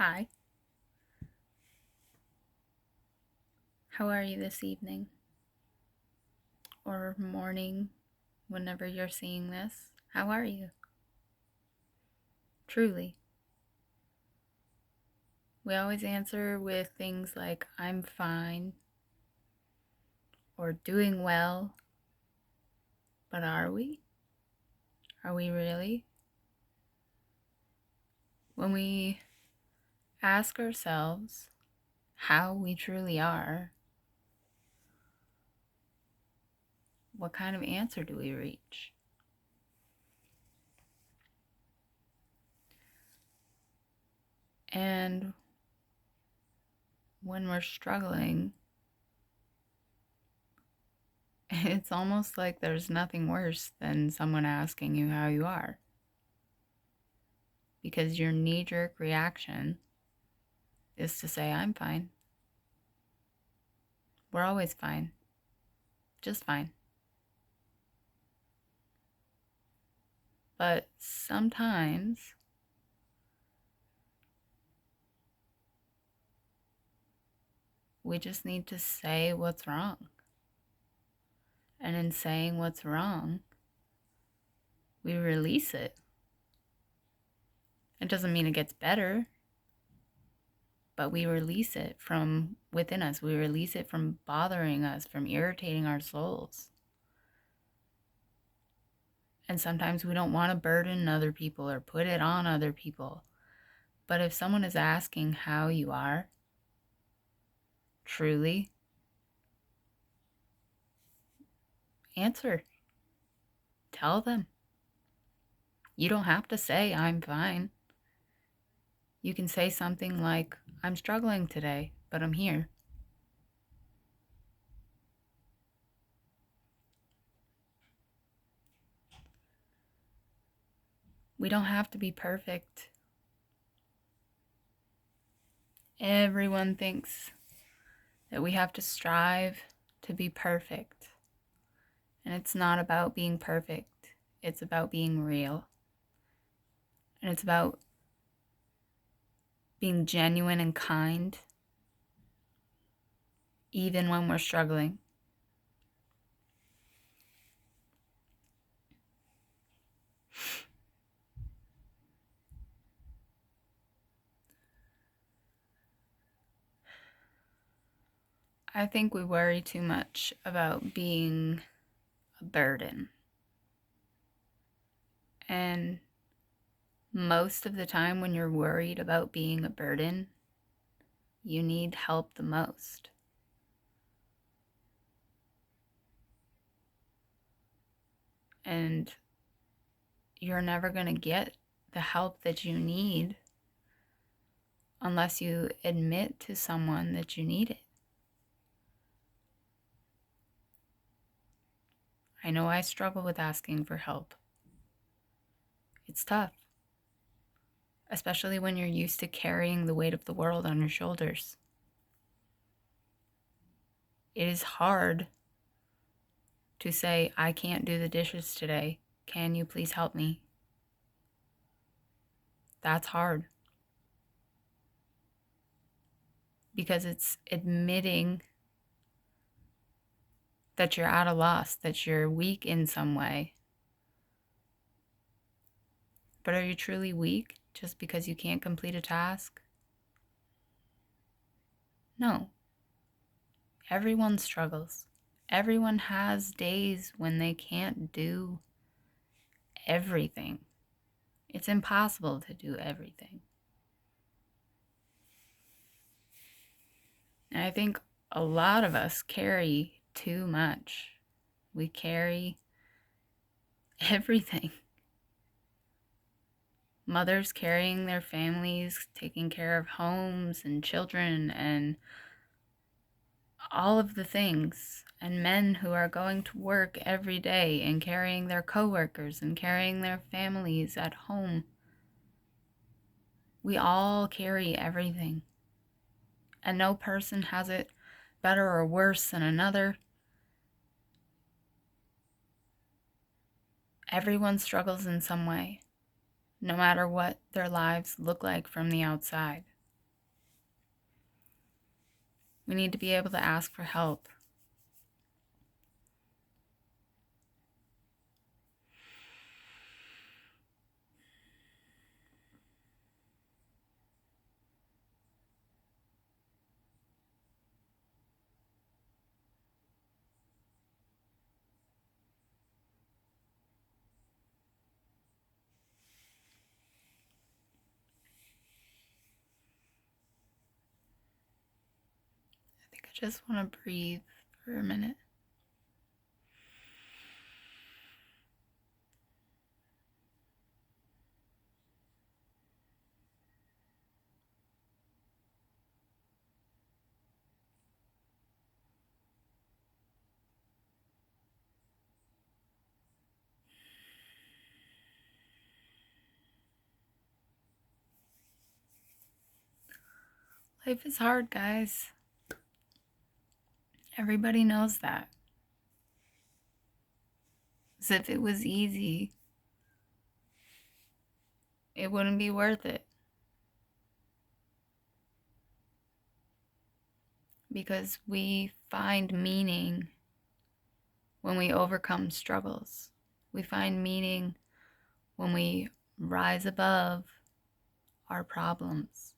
Hi, how are you this evening or morning, whenever you're seeing this? How are you? Truly. We always answer with things like, I'm fine, or doing well, but are we? Are we really? When we ask ourselves how we truly are, what kind of answer do we reach? And when we're struggling, it's almost like there's nothing worse than someone asking you how you are. Because your knee-jerk reaction is to say, I'm fine. We're always fine. Just fine. But sometimes we just need to say what's wrong. And in saying what's wrong, we release it. It doesn't mean it gets better, but we release it from within us. We release it from bothering us, from irritating our souls. And sometimes we don't want to burden other people or put it on other people. But if someone is asking how you are, truly, answer. Tell them. You don't have to say, I'm fine. You can say something like, I'm struggling today, but I'm here. We don't have to be perfect. Everyone thinks that we have to strive to be perfect. And it's not about being perfect. It's about being real. And it's about being genuine and kind, even when we're struggling. I think we worry too much about being a burden. And most of the time, when you're worried about being a burden, you need help the most. And you're never going to get the help that you need unless you admit to someone that you need it. I know I struggle with asking for help. It's tough, especially when you're used to carrying the weight of the world on your shoulders. It is hard to say, I can't do the dishes today. Can you please help me? That's hard. Because it's admitting that you're at a loss, that you're weak in some way. But are you truly weak just because you can't complete a task? No. Everyone struggles. Everyone has days when they can't do everything. It's impossible to do everything. And I think a lot of us carry too much. We carry everything. Mothers carrying their families, taking care of homes and children and all of the things. And men who are going to work every day and carrying their coworkers and carrying their families at home. We all carry everything. And no person has it better or worse than another. Everyone struggles in some way, no matter what their lives look like from the outside. We need to be able to ask for help. I think I just want to breathe for a minute. Life is hard, guys. Everybody knows that. As if it was easy, it wouldn't be worth it. Because we find meaning when we overcome struggles. We find meaning when we rise above our problems.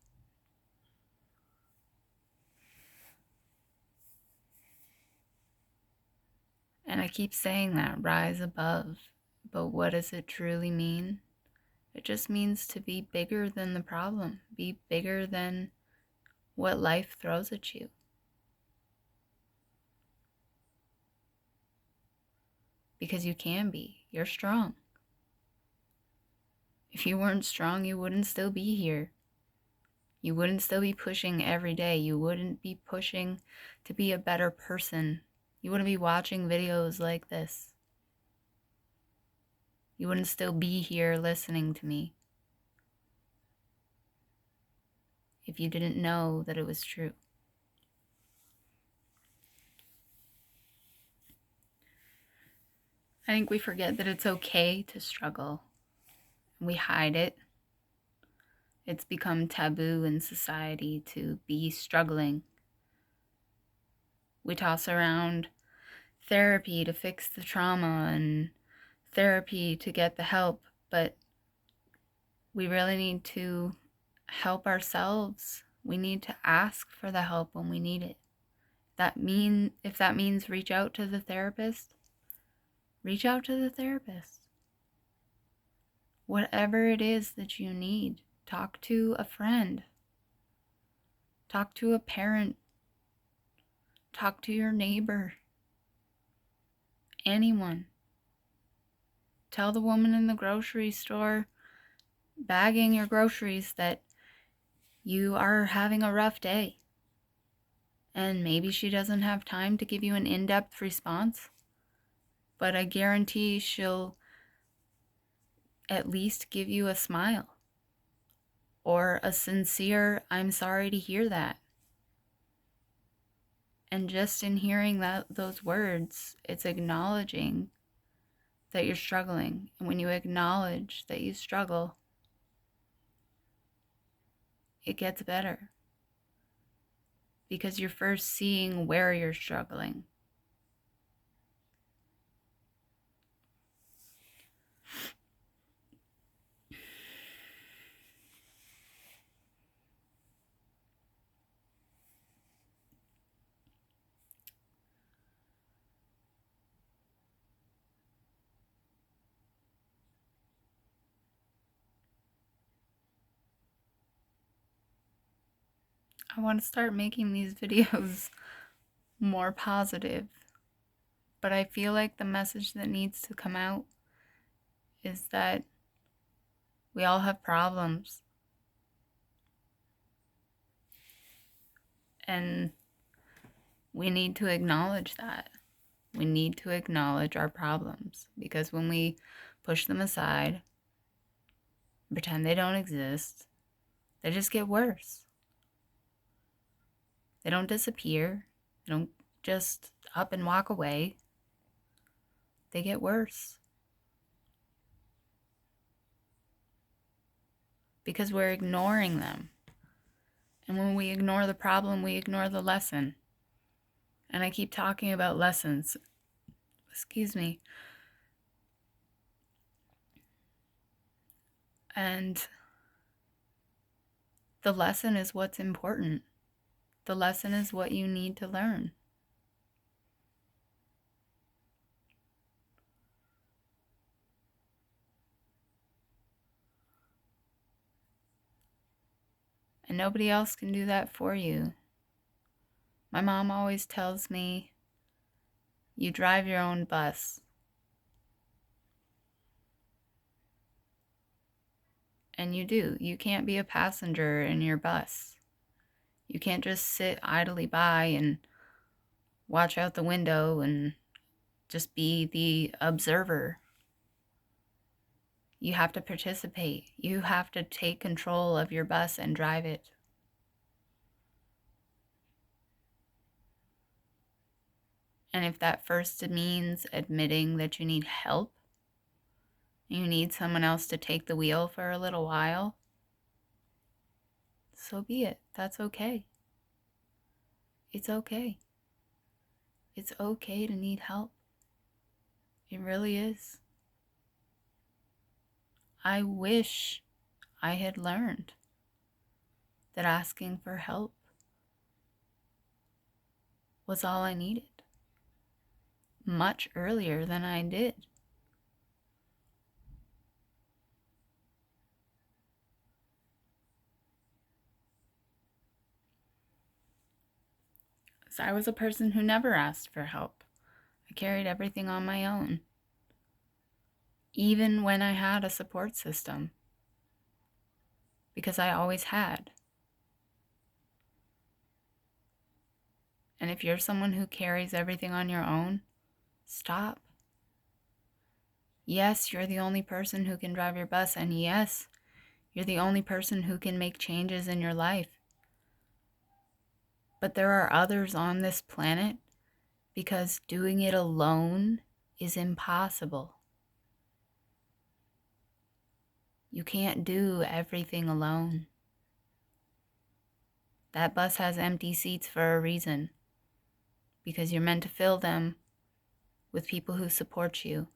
And I keep saying that, rise above. But what does it truly mean? It just means to be bigger than the problem, be bigger than what life throws at you. Because you can be. You're strong. If you weren't strong, you wouldn't still be here. You wouldn't still be pushing every day. You wouldn't be pushing to be a better person. You wouldn't be watching videos like this. You wouldn't still be here listening to me if you didn't know that it was true. I think we forget that it's okay to struggle. We hide it. It's become taboo in society to be struggling. We toss around therapy to fix the trauma and therapy to get the help, but we really need to help ourselves. We need to ask for the help when we need it. If that means reach out to the therapist, reach out to the therapist. Whatever it is that you need, talk to a friend, talk to a parent, talk to your neighbor, anyone. Tell the woman in the grocery store bagging your groceries that you are having a rough day. And maybe she doesn't have time to give you an in-depth response, but I guarantee she'll at least give you a smile or a sincere, I'm sorry to hear that. And just in hearing those words, it's acknowledging that you're struggling. And when you acknowledge that you struggle, it gets better. Because you're first seeing where you're struggling. I want to start making these videos more positive, but I feel like the message that needs to come out is that we all have problems, and we need to acknowledge that. We need to acknowledge our problems, because when we push them aside, pretend they don't exist, they just get worse. They don't disappear. They don't just up and walk away. They get worse. Because we're ignoring them. And when we ignore the problem, we ignore the lesson. And I keep talking about lessons. Excuse me. And the lesson is what's important. The lesson is what you need to learn. And nobody else can do that for you. My mom always tells me, you drive your own bus. And you do. You can't be a passenger in your bus. You can't just sit idly by and watch out the window and just be the observer. You have to participate. You have to take control of your bus and drive it. And if that first means admitting that you need help, you need someone else to take the wheel for a little while, so be it. That's okay. It's okay. It's okay to need help. It really is. I wish I had learned that asking for help was all I needed much earlier than I did. So I was a person who never asked for help. I carried everything on my own, even when I had a support system, because I always had. And if you're someone who carries everything on your own, stop. Yes, you're the only person who can drive your bus, and yes, you're the only person who can make changes in your life. But there are others on this planet because doing it alone is impossible. You can't do everything alone. That bus has empty seats for a reason, because you're meant to fill them with people who support you.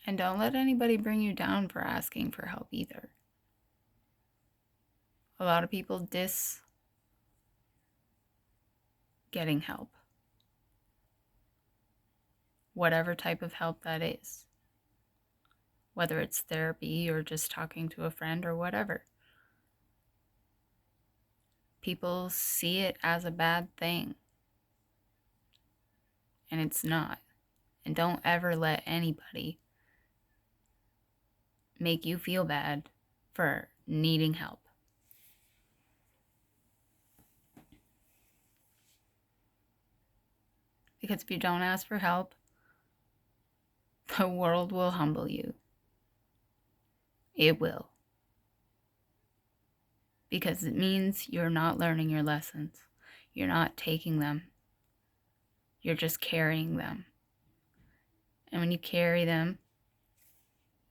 And don't let anybody bring you down for asking for help either. A lot of people diss getting help, whatever type of help that is, whether it's therapy or just talking to a friend or whatever. People see it as a bad thing, and it's not. And don't ever let anybody make you feel bad for needing help. Because if you don't ask for help, the world will humble you. It will. Because it means you're not learning your lessons. You're not taking them. You're just carrying them. And when you carry them,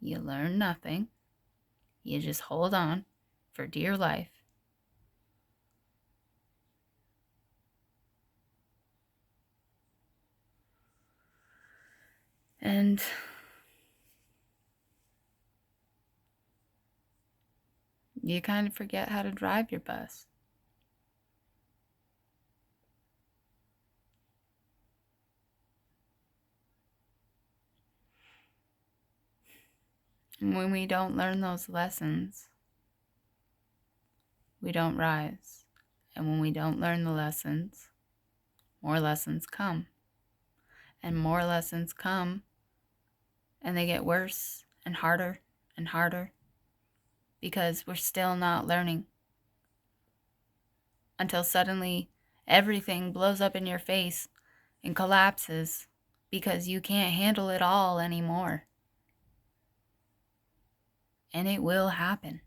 you learn nothing. You just hold on for dear life. And you kind of forget how to drive your bus. And when we don't learn those lessons, we don't rise. And when we don't learn the lessons, more lessons come. And more lessons come, and they get worse and harder and harder, because we're still not learning. Until suddenly everything blows up in your face and collapses because you can't handle it all anymore. And it will happen.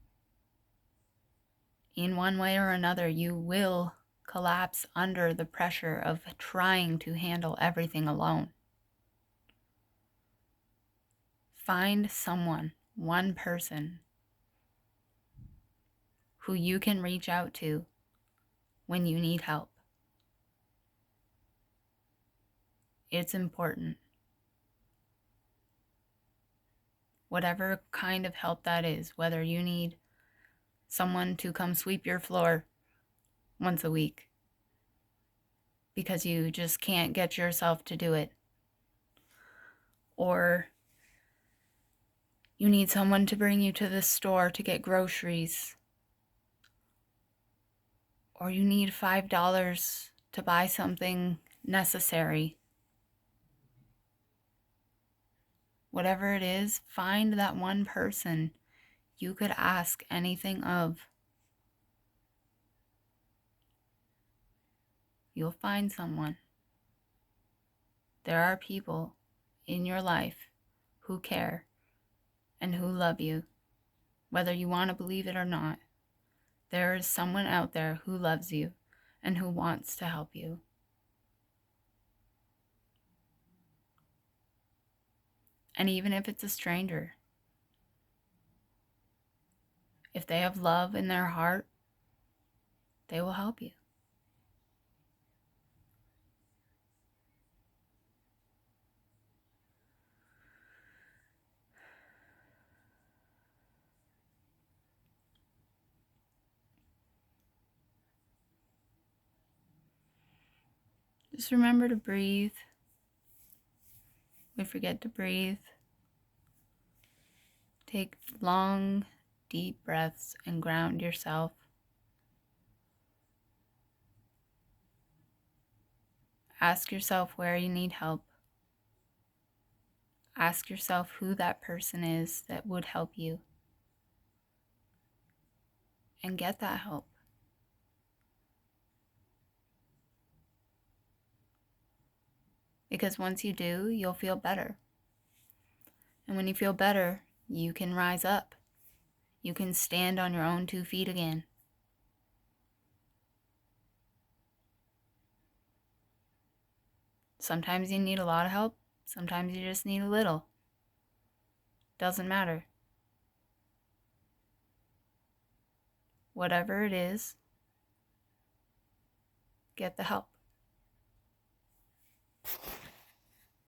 In one way or another, you will collapse under the pressure of trying to handle everything alone. Find someone, one person, who you can reach out to when you need help. It's important. Whatever kind of help that is, whether you need someone to come sweep your floor once a week because you just can't get yourself to do it, or you need someone to bring you to the store to get groceries, or you need $5 to buy something necessary. Whatever it is, find that one person you could ask anything of. You'll find someone. There are people in your life who care and who love you, whether you want to believe it or not. There is someone out there who loves you and who wants to help you. And even if it's a stranger, if they have love in their heart, they will help you. Just remember to breathe. We forget to breathe. Take long, deep breaths and ground yourself. Ask yourself where you need help. Ask yourself who that person is that would help you. And get that help. Because once you do, you'll feel better. And when you feel better, you can rise up. You can stand on your own 2 feet again. Sometimes you need a lot of help. Sometimes you just need a little. Doesn't matter. Whatever it is, get the help.